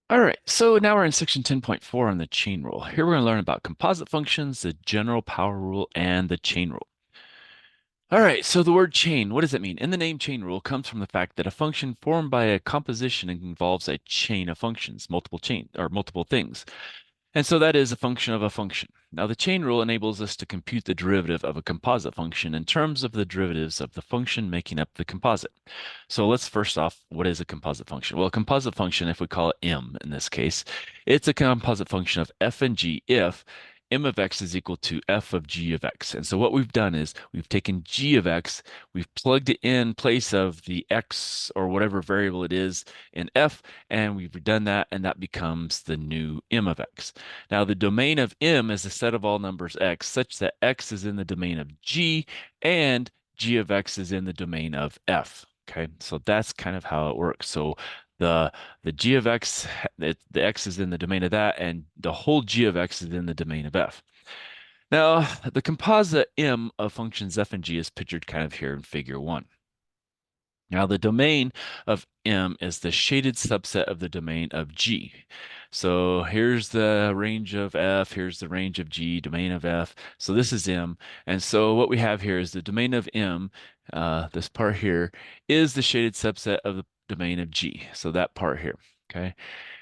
All right, so now we're in section 10.4 on the chain rule. Here we're going to learn about composite functions, the general power rule, and the chain rule. All right, so the word chain, what does it mean? In the name chain rule comes from the fact that a function formed by a composition involves a chain of functions, multiple chain or multiple things. And so that is a function of a function. Now, the chain rule enables us to compute the derivative of a composite function in terms of the derivatives of the function making up the composite. So let's first off, what is a composite function? Well, a composite function, if we call it M in this case, it's a composite function of f and g if m of x is equal to f of g of x. And so what we've done is we've taken g of x, we've plugged it in place of the x or whatever variable it is in f, and we've done that, and that becomes the new m of x. Now, the domain of M is a set of all numbers x such that x is in the domain of g and g of x is in the domain of f. Okay, so that's kind of how it works. So the the g of x, the x is in the domain of that, and the whole g of x is in the domain of f. Now, the composite M of functions f and g is pictured kind of here in figure 1. Now, the domain of M is the shaded subset of the domain of G. So here's the range of F, here's the range of G, domain of F. So this is M. And so what we have here is the domain of M, this part here, is the shaded subset of the domain of G. So that part here. Okay.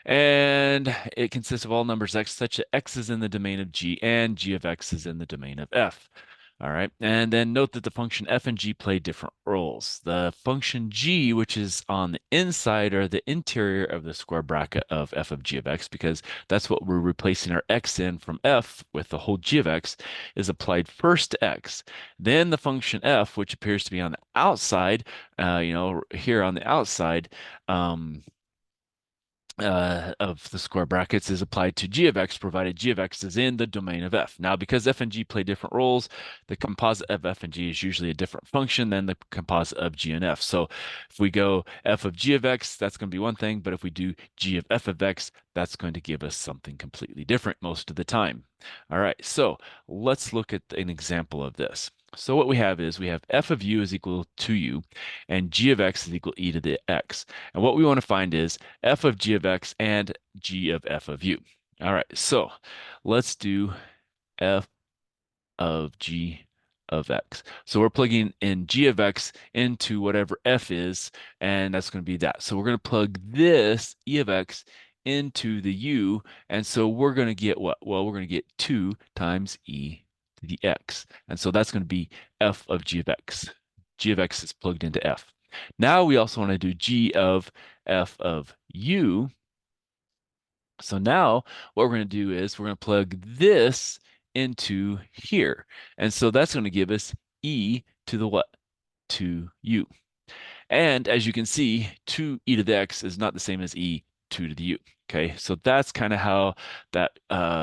And it consists of all numbers x such that x is in the domain of G and G of x is in the domain of F. All right, and then note that the function f and g play different roles. The function g, which is on the inside or the interior of the square bracket of f of g of x, because that's what we're replacing our x in from f with the whole g of x, is applied first to x. Then the function f, which appears to be on the outside, here on the outside, of the square brackets is applied to g of x, provided g of x is in the domain of f. Now, because f and g play different roles, the composite of f and g is usually a different function than the composite of g and f. So if we go f of g of x, that's going to be one thing, but if we do g of f of x, that's going to give us something completely different most of the time. All right, so let's look at an example of this. So what we have is we have f of u is equal to u, and g of x is equal to e to the x. And what we want to find is f of g of x and g of f of u. All right, so let's do f of g of x. So we're plugging in g of x into whatever f is, and that's going to be that. So we're going to plug this e of x into the u, and so we're going to get what? Well, we're going to get 2 times e to the x. And so that's going to be f of g of x. G of x is plugged into f. Now we also want to do g of f of u. So now what we're going to do is we're going to plug this into here. And so that's going to give us e to the what? To u. And as you can see, 2e to the x is not the same as e 2 to the u. Okay, so that's kind of how that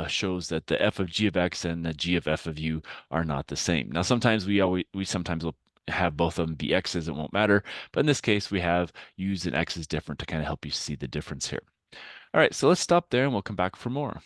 shows that the f of g of x and the g of f of u are not the same. Now, sometimes we sometimes will have both of them be x's, it won't matter. But in this case, we have u's and x's different to kind of help you see the difference here. All right, so let's stop there and we'll come back for more.